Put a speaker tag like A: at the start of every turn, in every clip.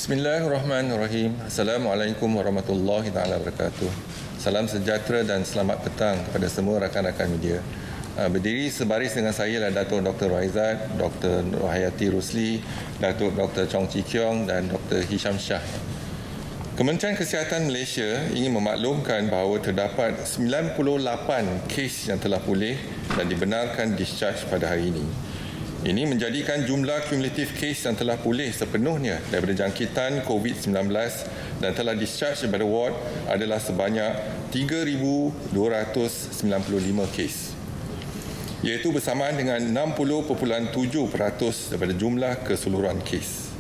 A: Bismillahirrahmanirrahim. Assalamualaikum warahmatullahi wabarakatuh. Salam sejahtera dan selamat petang kepada semua rakan-rakan media. Berdiri sebaris dengan saya adalah Datuk Dr. Raizat, Dr. Rohayati Rusli, Datuk Dr. Chong Chi Kiong dan Dr. Hisham Shah. Kementerian Kesihatan Malaysia ingin memaklumkan bahawa terdapat 98 kes yang telah pulih dan dibenarkan discharge pada hari ini. Ini menjadikan jumlah kumulatif kes yang telah pulih sepenuhnya daripada jangkitan COVID-19 dan telah discharge daripada ward adalah sebanyak 3,295 kes, iaitu bersamaan dengan 60.7% daripada jumlah keseluruhan kes.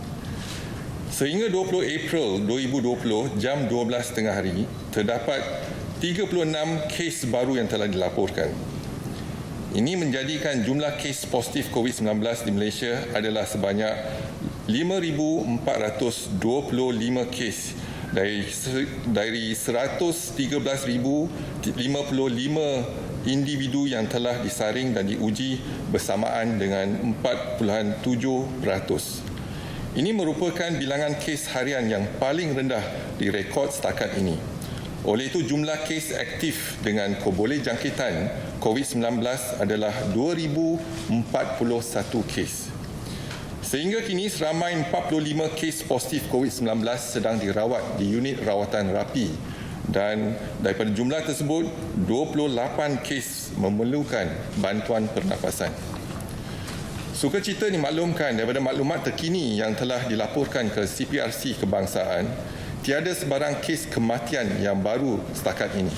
A: Sehingga 20 April 2020 jam 12 tengah hari, terdapat 36 kes baru yang telah dilaporkan. Ini menjadikan jumlah kes positif COVID-19 di Malaysia adalah sebanyak 5,425 kes dari 113,055 individu yang telah disaring dan diuji bersamaan dengan 4.7%. Ini merupakan bilangan kes harian yang paling rendah direkod setakat ini. Oleh itu, jumlah kes aktif dengan boleh jangkitan COVID-19 adalah 2,041 kes. Sehingga kini seramai 45 kes positif COVID-19 sedang dirawat di unit rawatan rapi dan daripada jumlah tersebut, 28 kes memerlukan bantuan pernafasan. Sukacita dimaklumkan daripada maklumat terkini yang telah dilaporkan ke CPRC Kebangsaan, tiada sebarang kes kematian yang baru setakat ini.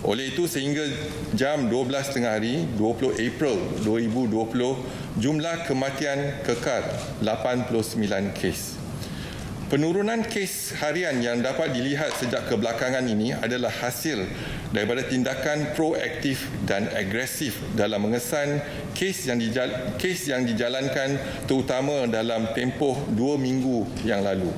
A: Oleh itu, sehingga jam 12 tengah hari 20 April 2020, jumlah kematian kekal 89 kes. Penurunan kes harian yang dapat dilihat sejak kebelakangan ini adalah hasil daripada tindakan proaktif dan agresif dalam mengesan kes yang dijalankan terutama dalam tempoh 2 minggu yang lalu.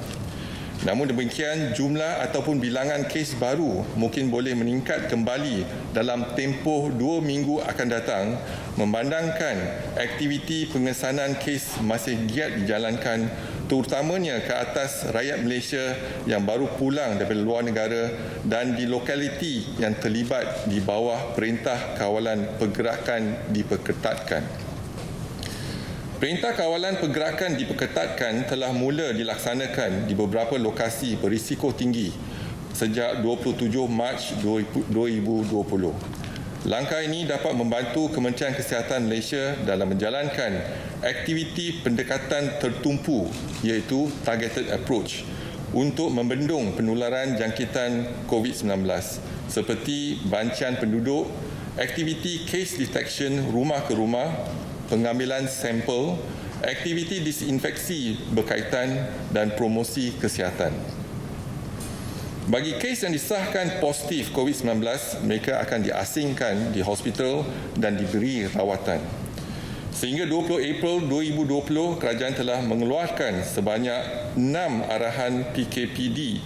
A: Namun demikian, jumlah ataupun bilangan kes baru mungkin boleh meningkat kembali dalam tempoh 2 minggu akan datang memandangkan aktiviti pengesanan kes masih giat dijalankan terutamanya ke atas rakyat Malaysia yang baru pulang daripada luar negara dan di lokaliti yang terlibat di bawah Perintah Kawalan Pergerakan diperketatkan. Perintah Kawalan Pergerakan diperketatkan telah mula dilaksanakan di beberapa lokasi berisiko tinggi sejak 27 Mac 2020. Langkah ini dapat membantu Kementerian Kesihatan Malaysia dalam menjalankan aktiviti pendekatan tertumpu iaitu targeted approach untuk membendung penularan jangkitan COVID-19 seperti bancian penduduk, aktiviti case detection rumah ke rumah, pengambilan sampel, aktiviti disinfeksi berkaitan dan promosi kesihatan. Bagi kes yang disahkan positif COVID-19, mereka akan diasingkan di hospital dan diberi rawatan. Sehingga 20 April 2020, kerajaan telah mengeluarkan sebanyak 6 arahan PKPD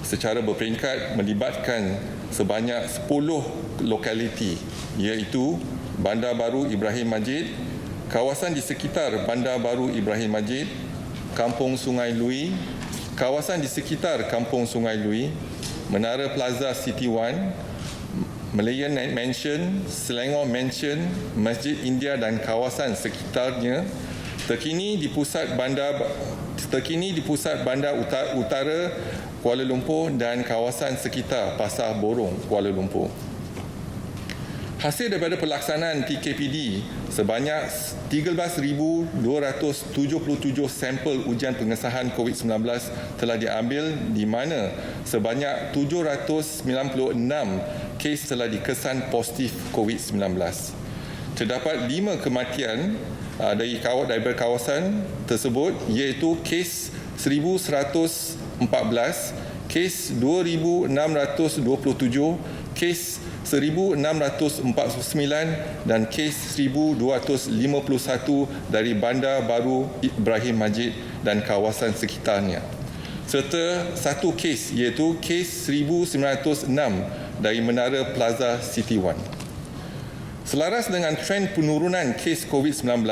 A: secara berperingkat melibatkan sebanyak 10 lokaliti iaitu Bandar Baru Ibrahim Majid, kawasan di sekitar Bandar Baru Ibrahim Majid, Kampung Sungai Lui, kawasan di sekitar Kampung Sungai Lui, Menara Plaza City One, Malayan Mansion, Selangor Mansion, Masjid India dan kawasan sekitarnya, terkini di pusat bandar utara Kuala Lumpur dan kawasan sekitar Pasar Borong Kuala Lumpur. Hasil daripada pelaksanaan PKPD, sebanyak 13,277 sampel ujian pengesahan COVID-19 telah diambil di mana sebanyak 796 kes telah dikesan positif COVID-19. Terdapat 5 kematian daripada kawasan tersebut iaitu kes 1,114, kes 2,627, kes 1,649 dan kes 1,251 dari Bandar Baru Ibrahim Majid dan kawasan sekitarnya. Serta satu kes iaitu kes 1,906 dari Menara Plaza City One. Selaras dengan trend penurunan kes COVID-19,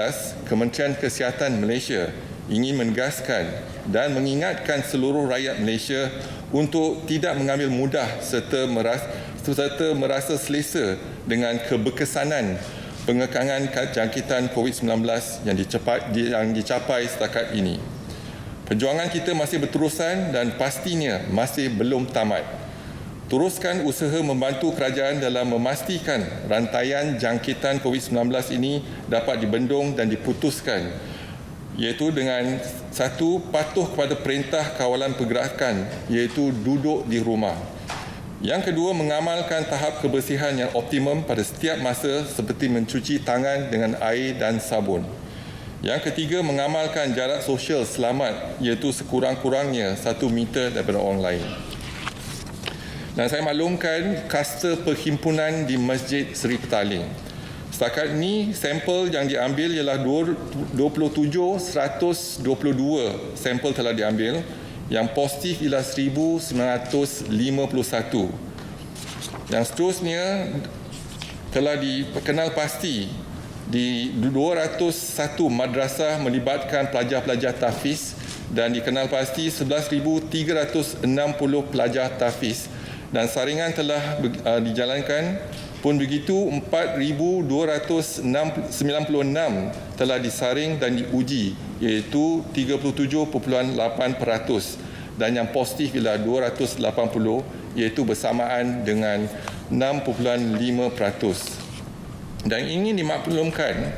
A: Kementerian Kesihatan Malaysia ingin menegaskan dan mengingatkan seluruh rakyat Malaysia untuk tidak mengambil mudah serta merasa selesa dengan keberkesanan pengekangan jangkitan COVID-19 yang dicapai setakat ini. Perjuangan kita masih berterusan dan pastinya masih belum tamat. Teruskan usaha membantu kerajaan dalam memastikan rantaian jangkitan COVID-19 ini dapat dibendung dan diputuskan, iaitu dengan satu, patuh kepada perintah kawalan pergerakan, iaitu duduk di rumah. Yang kedua, mengamalkan tahap kebersihan yang optimum pada setiap masa seperti mencuci tangan dengan air dan sabun. Yang ketiga, mengamalkan jarak sosial selamat, iaitu sekurang-kurangnya 1 meter daripada orang lain. Dan saya maklumkan kluster perhimpunan di Masjid Seri Petaling. Setakat ini, sampel yang diambil ialah 27,122 sampel telah diambil. Yang positif ialah 1,951. Yang seterusnya telah dikenal pasti di 201 madrasah melibatkan pelajar-pelajar tahfiz dan dikenal pasti 11,360 pelajar tahfiz. Dan saringan telah dijalankan. Pun begitu, 4,296 telah disaring dan diuji, iaitu 37.8%. Dan yang positif ialah 280, iaitu bersamaan dengan 6.5%. Dan ingin dimaklumkan,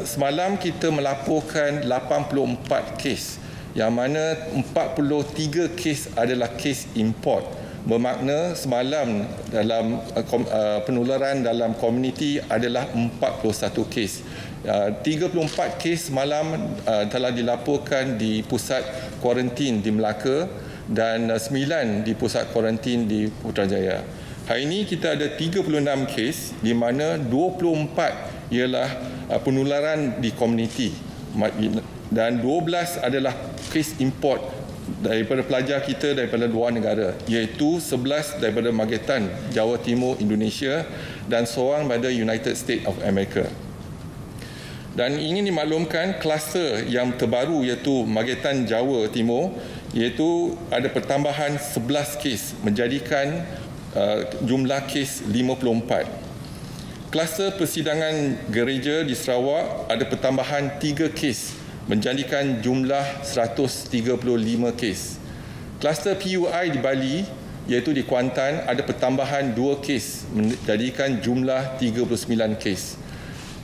A: semalam kita melaporkan 84 kes, yang mana 43 kes adalah kes import. Bermakna semalam dalam penularan dalam komuniti adalah 41 kes. 34 kes semalam telah dilaporkan di pusat kuarantin di Melaka dan 9 di pusat kuarantin di Putrajaya. Hari ini kita ada 36 kes di mana 24 ialah penularan di komuniti dan 12 adalah kes import daripada pelajar kita daripada luar negara, iaitu 11 daripada Magetan, Jawa Timur, Indonesia dan seorang daripada United States of America. Dan ingin dimaklumkan kluster yang terbaru iaitu Magetan, Jawa Timur, iaitu ada pertambahan 11 kes menjadikan jumlah kes 54. Kluster persidangan gereja di Sarawak ada pertambahan 3 kes menjadikan jumlah 135 kes. Kluster PUI di Bali, iaitu di Kuantan, ada pertambahan 2 kes menjadikan jumlah 39 kes.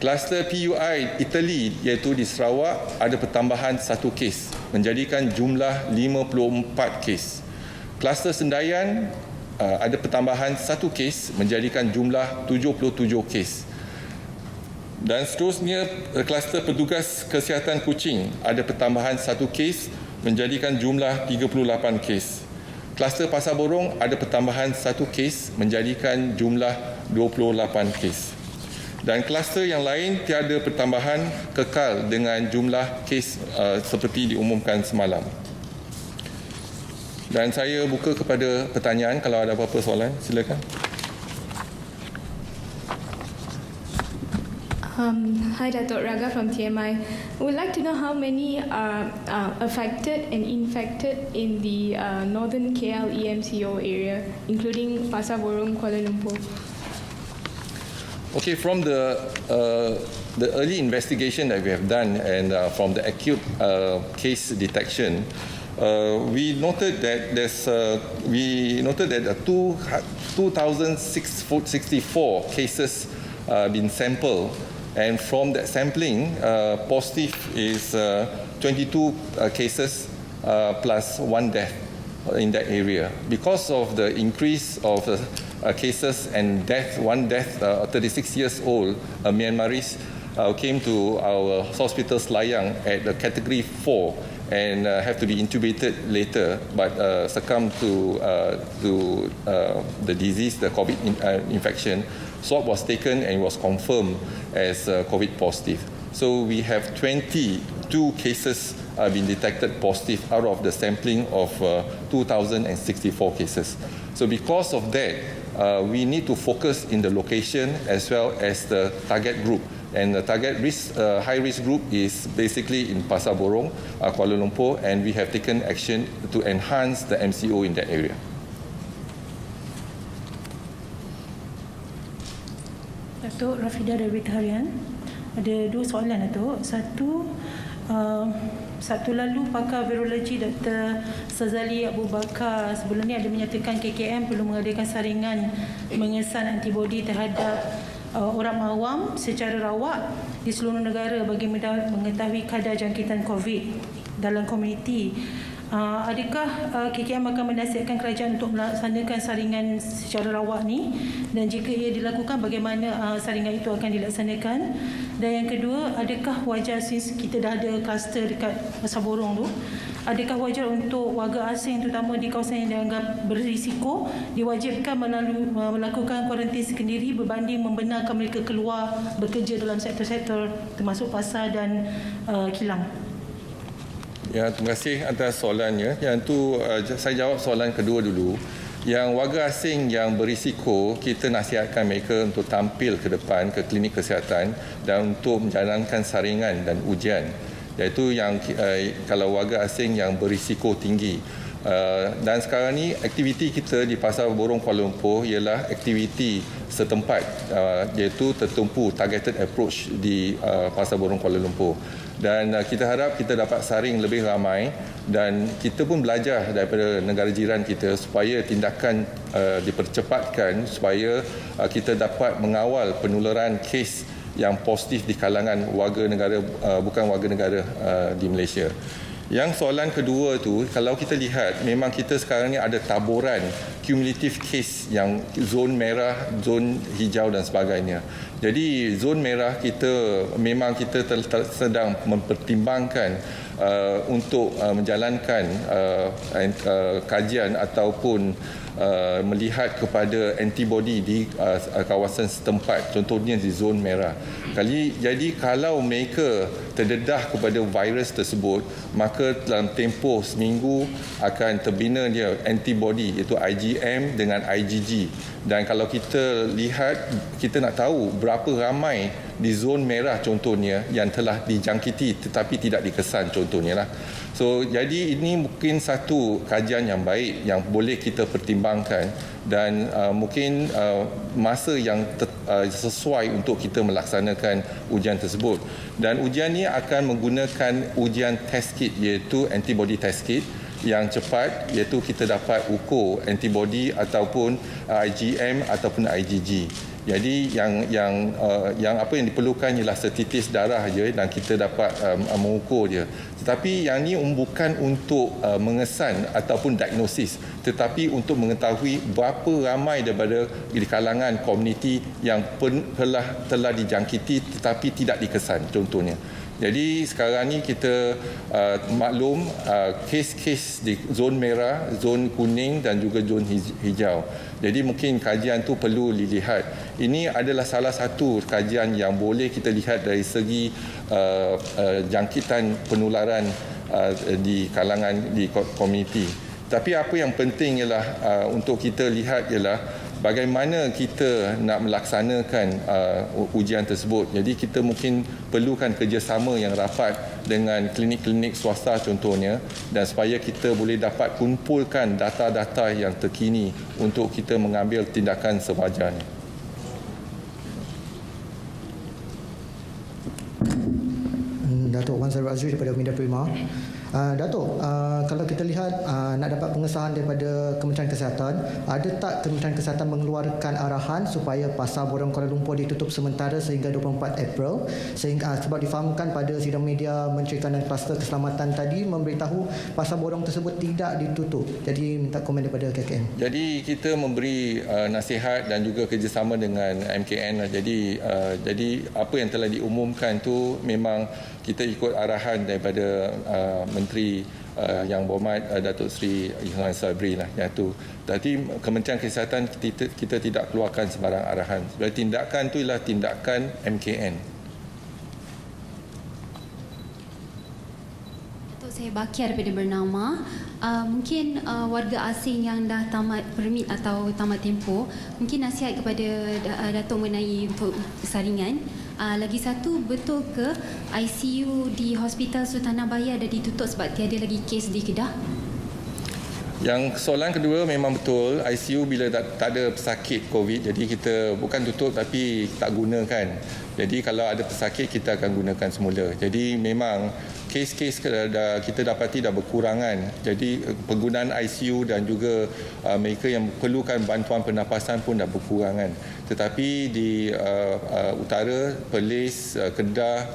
A: Kluster PUI Itali, iaitu di Sarawak, ada pertambahan 1 kes menjadikan jumlah 54 kes. Kluster Sendayan ada pertambahan 1 kes menjadikan jumlah 77 kes. Dan seterusnya, kluster petugas kesihatan Kuching ada pertambahan 1 kes menjadikan jumlah 38 kes. Kluster Pasar Borong ada pertambahan 1 kes menjadikan jumlah 28 kes. Dan kluster yang lain tiada pertambahan, kekal dengan jumlah kes seperti diumumkan semalam. Dan saya buka kepada pertanyaan, kalau ada apa-apa soalan, silakan.
B: Hi, Datuk Raga from TMI. We would like to know how many are affected and infected in the northern KL EMCO area, including Pasar Borong, Kuala Lumpur.
A: Okay, from the early investigation that we have done and from the acute case detection, we noted that 2,064 cases been sampled. And from that sampling, positive is 22 cases plus 1 death in that area. Because of the increase of cases and death, 1 death, 36 years old, Myanmaris, came to our hospital Selayang at the category 4 and have to be intubated later, but succumbed to the disease, the COVID infection. Swab was taken and was confirmed as COVID positive. So we have 22 cases been detected positive out of the sampling of 2,064 cases. So because of that, we need to focus in the location as well as the target group. And the target risk, high risk group is basically in Pasar Borong, Kuala Lumpur, and we have taken action to enhance the MCO in that area.
C: Datuk Rafidah dari Berita Harian. Ada dua soalan, Datuk. Satu lalu pakar virologi Dr. Sazali Abu Bakar sebelum ni ada menyatakan KKM perlu mengadakan saringan mengesan antibodi terhadap orang awam secara rawat di seluruh negara bagi mengetahui kadar jangkitan COVID dalam komuniti. Adakah KKM akan menasihatkan kerajaan untuk melaksanakan saringan secara rawat ni, dan jika ia dilakukan bagaimana saringan itu akan dilaksanakan? Dan yang kedua, adakah wajar, since kita dah ada kluster dekat Pasar Borong tu, adakah wajar untuk warga asing terutama di kawasan yang dianggap berisiko diwajibkan melakukan kuarantin sendiri berbanding membenarkan mereka keluar bekerja dalam sektor-sektor termasuk pasar dan kilang?
A: Ya, terima kasih atas soalannya. Yang tu saya jawab soalan kedua dulu. Yang warga asing yang berisiko, kita nasihatkan mereka untuk tampil ke depan ke klinik kesihatan dan untuk menjalankan saringan dan ujian. Iaitu yang kalau warga asing yang berisiko tinggi. Dan sekarang ni aktiviti kita di Pasar Borong Kuala Lumpur ialah aktiviti setempat, iaitu tertumpu targeted approach di Pasar Borong Kuala Lumpur. Dan kita harap kita dapat saring lebih ramai, dan kita pun belajar daripada negara jiran kita supaya tindakan dipercepatkan supaya kita dapat mengawal penularan kes yang positif di kalangan warga negara bukan warga negara di Malaysia. Yang soalan kedua tu, kalau kita lihat memang kita sekarang ni ada taburan cumulative case yang zon merah, zon hijau dan sebagainya. Jadi zon merah kita memang kita sedang mempertimbangkan untuk menjalankan kajian ataupun melihat kepada antibody di kawasan setempat, contohnya di zon merah. Jadi kalau mereka terdedah kepada virus tersebut, maka dalam tempoh seminggu akan terbina dia antibody, iaitu IgM dengan IgG. Dan kalau kita lihat, kita nak tahu berapa ramai di zon merah contohnya yang telah dijangkiti tetapi tidak dikesan contohnya lah. So, jadi ini mungkin satu kajian yang baik yang boleh kita pertimbangkan, dan mungkin masa yang sesuai untuk kita melaksanakan ujian tersebut. Dan ujian ini akan menggunakan ujian test kit, iaitu antibody test kit yang cepat, iaitu kita dapat ukur antibody ataupun IgM ataupun IgG. Jadi yang apa yang diperlukan ialah setitis darah saja dan kita dapat mengukur dia. Tetapi yang ni bukan untuk mengesan ataupun diagnosis, tetapi untuk mengetahui berapa ramai daripada di kalangan komuniti yang telah dijangkiti tetapi tidak dikesan contohnya. Jadi sekarang ni kita maklum kes-kes di zon merah, zon kuning dan juga zon hijau. Jadi mungkin kajian tu perlu dilihat. Ini adalah salah satu kajian yang boleh kita lihat dari segi jangkitan penularan di kalangan di komuniti. Tapi apa yang penting ialah untuk kita lihat ialah bagaimana kita nak melaksanakan ujian tersebut. Jadi kita mungkin perlukan kerjasama yang rapat dengan klinik-klinik swasta contohnya, dan supaya kita boleh dapat kumpulkan data-data yang terkini untuk kita mengambil tindakan sewajarnya.
D: Datuk Wan Sarul Azri daripada Media Prima. Datuk, kalau kita lihat nak dapat pengesahan daripada Kementerian Kesihatan, ada tak Kementerian Kesihatan mengeluarkan arahan supaya Pasar Borong Kuala Lumpur ditutup sementara sehingga 24 April, sehingga sebab difahamkan pada sidang media Menteri Kanan Kluster Keselamatan tadi memberitahu Pasar Borong tersebut tidak ditutup. Jadi minta komen daripada KKM. Jadi
A: kita memberi nasihat dan juga kerjasama dengan MKN. Jadi apa yang telah diumumkan tu memang kita ikut arahan daripada Menteri Yang Berhormat Datuk Seri Izzuddin Sabri lah yang tu. Jadi Kementerian Kesihatan kita tidak keluarkan sembarang arahan. Sebenarnya tindakan tu ialah tindakan MKN.
E: Saya Bakia daripada Bernama. Mungkin warga asing yang dah tamat permit atau tamat tempoh, mungkin nasihat kepada Datuk mengenai untuk saringan. Lagi satu, betul ke ICU di Hospital Sultanah Bayer dah ditutup sebab tiada lagi kes di Kedah?
A: Yang soalan kedua memang betul, ICU bila tak ada pesakit COVID, jadi kita bukan tutup tapi tak gunakan. Jadi kalau ada pesakit kita akan gunakan semula. Jadi memang kes-kes kita dapati dah berkurangan. Jadi penggunaan ICU dan juga mereka yang perlukan bantuan pernafasan pun dah berkurangan. Tetapi di utara, Perlis, Kedah,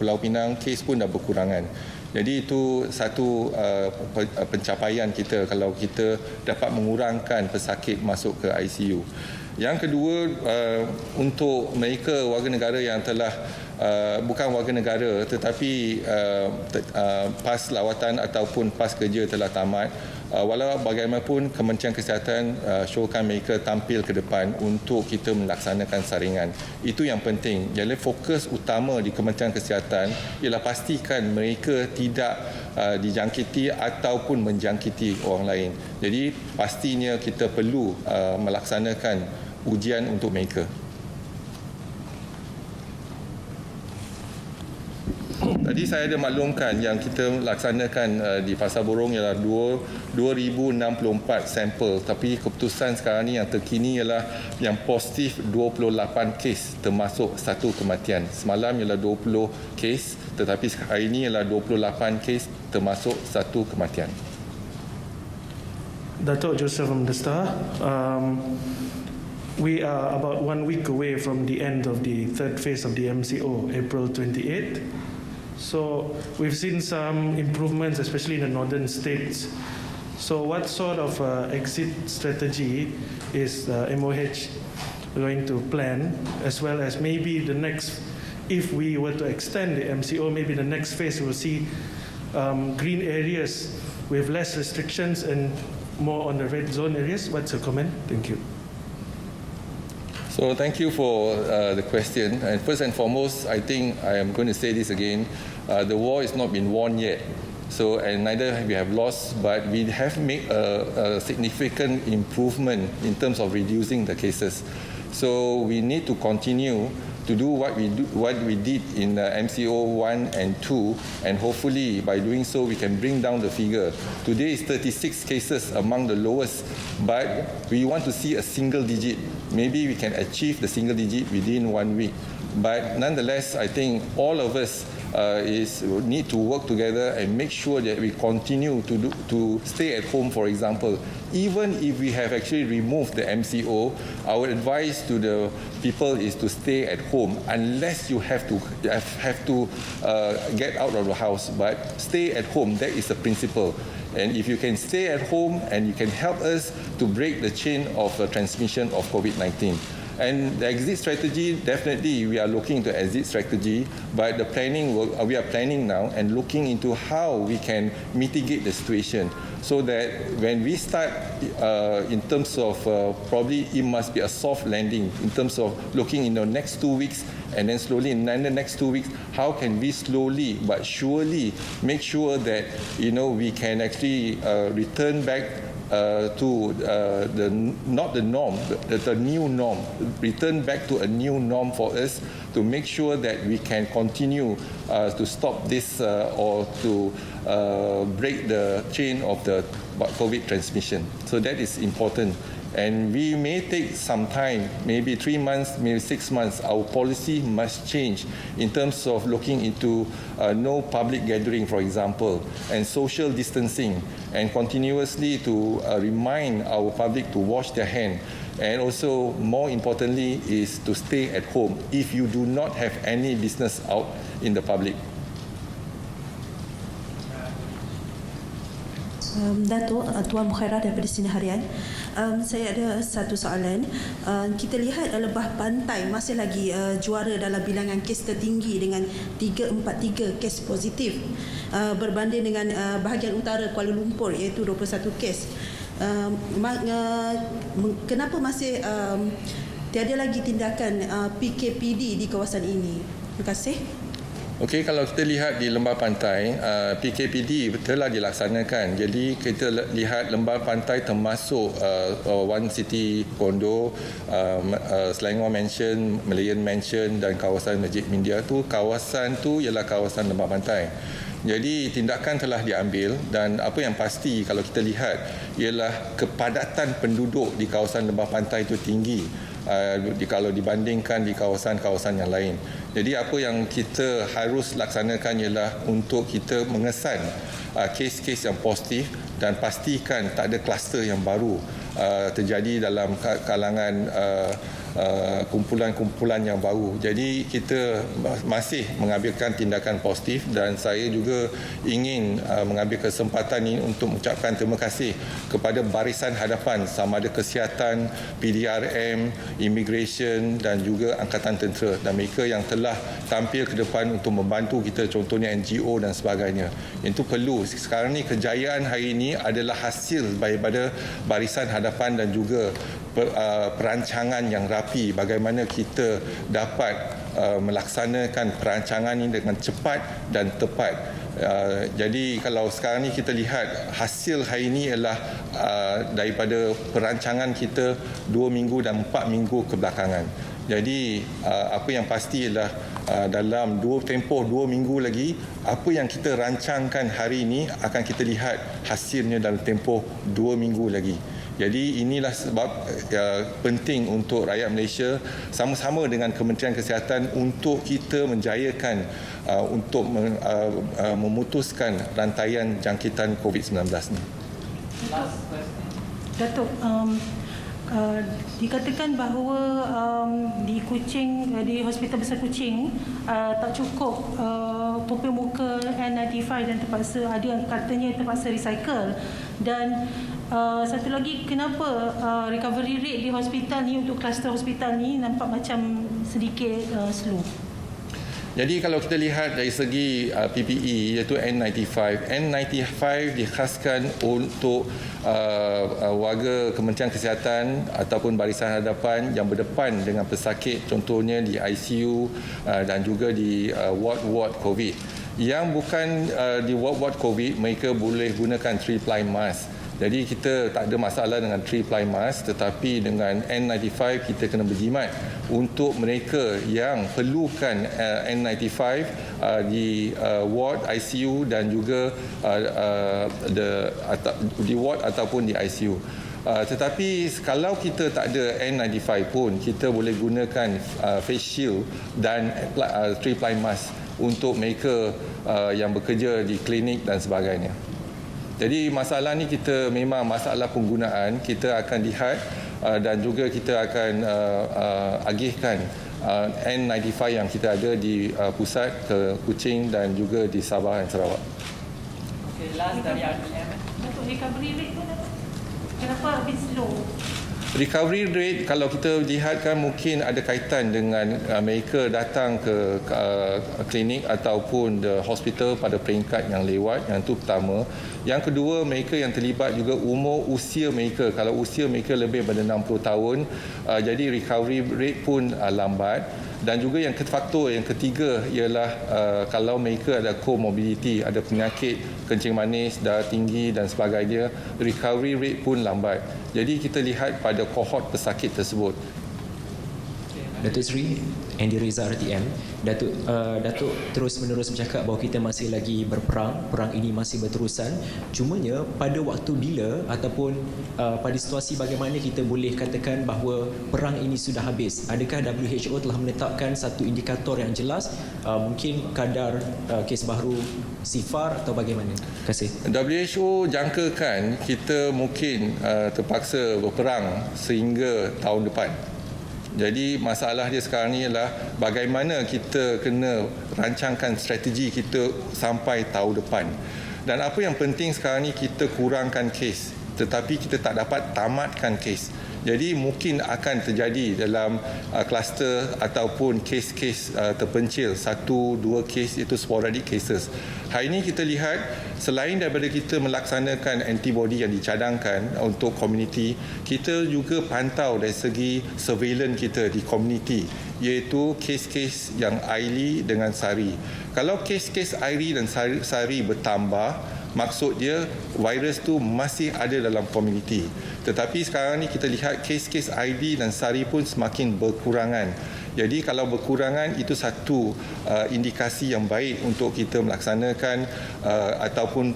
A: Pulau Pinang, kes pun dah berkurangan. Jadi itu satu pencapaian kita kalau kita dapat mengurangkan pesakit masuk ke ICU. Yang kedua, untuk mereka warga negara yang telah bukan warga negara tetapi PAS lawatan ataupun PAS kerja telah tamat, walau bagaimanapun Kementerian Kesihatan syorkan mereka tampil ke depan untuk kita melaksanakan saringan. Itu yang penting. Jadi fokus utama di Kementerian Kesihatan ialah pastikan mereka tidak dijangkiti ataupun menjangkiti orang lain. Jadi pastinya kita perlu melaksanakan ujian untuk mereka. Tadi saya ada maklumkan yang kita laksanakan di Pasar Borong ialah 2,064 sampel, tapi keputusan sekarang ni yang terkini ialah yang positif 28 kes termasuk 1 kematian. Semalam ialah 20 kes, tetapi hari ini ialah 28 kes termasuk 1 kematian.
F: Datuk Joseph from The Star. We are about 1 week away from the end of the third phase of the MCO, April 28th. So we've seen some improvements, especially in the northern states. So what sort of exit strategy is MOH going to plan, as well as maybe the next, if we were to extend the MCO, maybe the next phase we'll see green areas with less restrictions and more on the red zone areas. What's your comment? Thank you.
A: So thank you for the question. And first and foremost, I think I am going to say this again. The war has not been won yet. So, and neither we have lost, but we have made a significant improvement in terms of reducing the cases. So we need to continue to do what we did in MCO 1 and 2, and hopefully by doing so we can bring down the figure. Today is 36 cases, among the lowest, but we want to see a single digit. Maybe we can achieve the single digit within 1 week. But nonetheless, I think all of us need to work together and make sure that we continue to stay at home, for example. Even if we have actually removed the MCO, our advice to the people is to stay at home unless you have to get out of the house. But stay at home, that is the principle. And if you can stay at home and you can help us to break the chain of transmission of COVID-19. And the exit strategy, definitely we are looking into exit strategy, but the planning, we are planning now and looking into how we can mitigate the situation so that when we start in terms of probably it must be a soft landing in terms of looking in the next 2 weeks, and then slowly in the next 2 weeks, how can we slowly but surely make sure that we can actually return back to not the norm, the new norm, return back to a new norm for us to make sure that we can continue to stop this or to break the chain of the COVID transmission. So that is important. And we may take some time, maybe 3 months, maybe 6 months. Our policy must change in terms of looking into no public gathering, for example, and social distancing, and continuously to remind our public to wash their hands. And also, more importantly, is to stay at home if you do not have any business out in the public.
G: Datuk Tuan Mukhairah daripada Sinar Harian. Saya ada satu soalan. Kita lihat lebah pantai masih lagi juara dalam bilangan kes tertinggi dengan 343 kes positif berbanding dengan bahagian utara Kuala Lumpur iaitu 21 kes. Kenapa masih tiada lagi tindakan PKPD di kawasan ini? Terima kasih.
A: Okey, kalau kita lihat di lembah pantai, PKPD telah dilaksanakan. Jadi kita lihat lembah pantai termasuk One City Condo, Selangor Mansion, Malayan Mansion dan kawasan Masjid Mindia tu, kawasan tu ialah kawasan lembah pantai. Jadi tindakan telah diambil dan apa yang pasti kalau kita lihat ialah kepadatan penduduk di kawasan lembah pantai itu tinggi kalau dibandingkan di kawasan-kawasan yang lain. Jadi apa yang kita harus laksanakan ialah untuk kita mengesan kes-kes yang positif dan pastikan tak ada kluster yang baru terjadi dalam kalangan kumpulan-kumpulan yang baru. Jadi kita masih mengambilkan tindakan positif dan saya juga ingin mengambil kesempatan ini untuk mengucapkan terima kasih kepada barisan hadapan sama ada kesihatan, PDRM, immigration dan juga angkatan tentera dan mereka yang telah tampil ke depan untuk membantu kita, contohnya NGO dan sebagainya. Itu perlu. Sekarang ni kejayaan hari ini adalah hasil daripada barisan hadapan dan juga perancangan yang rapi, bagaimana kita dapat melaksanakan perancangan ini dengan cepat dan tepat. Jadi kalau sekarang ni kita lihat hasil hari ini ialah daripada perancangan kita 2 minggu dan 4 minggu kebelakangan. Jadi apa yang pasti ialah dalam tempoh 2 minggu lagi, apa yang kita rancangkan hari ini akan kita lihat hasilnya dalam tempoh 2 minggu lagi. Jadi inilah sebab penting untuk rakyat Malaysia sama-sama dengan Kementerian Kesihatan untuk kita menjayakan untuk memutuskan rantaian jangkitan COVID-19 ni.
C: Datuk, dikatakan bahawa di Kuching, di Hospital Besar Kuching tak cukup topeng muka N95 dan terpaksa ada yang katanya terpaksa recycle. Dan satu lagi, kenapa recovery rate di hospital ni untuk kluster hospital ni nampak macam sedikit slow?
A: Jadi kalau kita lihat dari segi PPE iaitu N95 dikhaskan untuk warga Kementerian Kesihatan ataupun barisan hadapan yang berdepan dengan pesakit, contohnya di ICU dan juga di ward-ward COVID. Yang bukan di ward-ward COVID, mereka boleh gunakan 3-ply mask. Jadi kita tak ada masalah dengan 3-ply mask, tetapi dengan N95 kita kena berjimat untuk mereka yang perlukan N95 di ward ICU dan juga di ward ataupun di ICU. Tetapi kalau kita tak ada N95 pun, kita boleh gunakan face shield dan 3-ply mask untuk mereka yang bekerja di klinik dan sebagainya. Jadi masalah ni kita memang masalah penggunaan, kita akan lihat dan juga kita akan agihkan N95 yang kita ada di pusat ke Kuching dan juga di Sabah dan Sarawak.
H: Okay, last dari RPM.
C: Datuk, recovery rate pun kenapa habis slow?
A: Recovery rate kalau kita lihatkan mungkin ada kaitan dengan mereka datang ke klinik ataupun the hospital pada peringkat yang lewat, yang itu pertama. Yang kedua, mereka yang terlibat juga usia mereka. Kalau usia mereka lebih daripada 60 tahun, jadi recovery rate pun lambat. Dan juga yang faktor yang ketiga ialah kalau mereka ada comorbidity, ada penyakit kencing manis, darah tinggi dan sebagainya, recovery rate pun lambat. Jadi kita lihat pada kohort pesakit tersebut.
I: Datuk Seri Andy Reza RTM, Datuk terus-menerus bercakap bahawa kita masih lagi berperang, perang ini masih berterusan. Cumanya pada waktu bila ataupun pada situasi bagaimana kita boleh katakan bahawa perang ini sudah habis? Adakah WHO telah menetapkan satu indikator yang jelas, mungkin kadar kes baru sifar atau bagaimana? Terima kasih.
A: WHO jangkakan kita mungkin terpaksa berperang sehingga tahun depan. Jadi masalah dia sekarang ni ialah bagaimana kita kena rancangkan strategi kita sampai tahun depan. Dan apa yang penting sekarang ni kita kurangkan kes, tetapi kita tak dapat tamatkan kes. Jadi mungkin akan terjadi dalam kluster ataupun kes-kes terpencil, 1-2 kes itu sporadic cases. Hari ini kita lihat selain daripada kita melaksanakan antibody yang dicadangkan untuk komuniti, kita juga pantau dari segi surveillance kita di komuniti, iaitu kes-kes yang Aili dengan Sari. Kalau kes-kes Aili dan Sari bertambah, maksud dia virus tu masih ada dalam komuniti. Tetapi sekarang ni kita lihat kes-kes Aili dan Sari pun semakin berkurangan. Jadi kalau berkurangan, itu satu indikasi yang baik untuk kita melaksanakan ataupun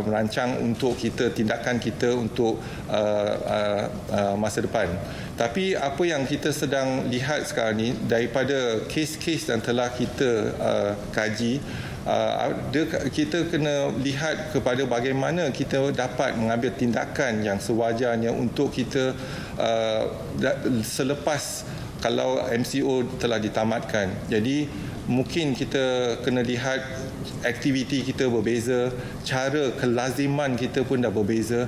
A: merancang untuk tindakan kita untuk masa depan. Tapi apa yang kita sedang lihat sekarang ni, daripada kes-kes yang telah kita kaji, kita kena lihat kepada bagaimana kita dapat mengambil tindakan yang sewajarnya untuk kita selepas kalau MCO telah ditamatkan. Jadi mungkin kita kena lihat aktiviti kita berbeza, cara kelaziman kita pun dah berbeza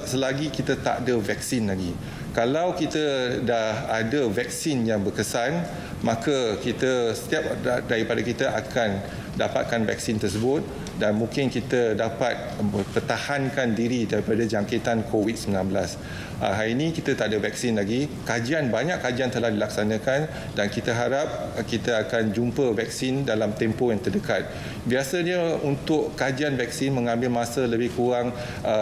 A: selagi kita tak ada vaksin lagi. Kalau kita dah ada vaksin yang berkesan, maka kita setiap daripada kita akan dapatkan vaksin tersebut dan mungkin kita dapat pertahankan diri daripada jangkitan COVID-19. Hari ini kita tak ada vaksin lagi. Banyak kajian telah dilaksanakan dan kita harap kita akan jumpa vaksin dalam tempoh yang terdekat. Biasanya untuk kajian vaksin mengambil masa lebih kurang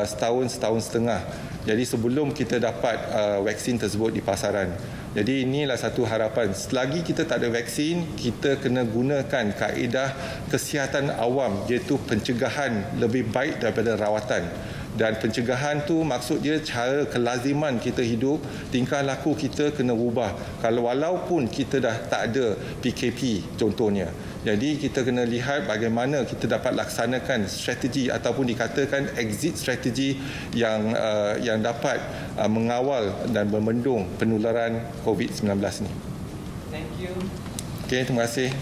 A: setahun setengah. Jadi sebelum kita dapat vaksin tersebut di pasaran. Jadi inilah satu harapan. Selagi kita tak ada vaksin, kita kena gunakan kaedah kesihatan awam, iaitu pencegahan lebih baik daripada rawatan. Dan pencegahan tu maksud dia cara kelaziman kita hidup, tingkah laku kita kena ubah. Kalau walaupun kita dah tak ada PKP contohnya. Jadi kita kena lihat bagaimana kita dapat laksanakan strategi ataupun dikatakan exit strategi yang dapat mengawal dan membendung penularan COVID-19 ni.
H: Thank you.
A: Okey, terima kasih.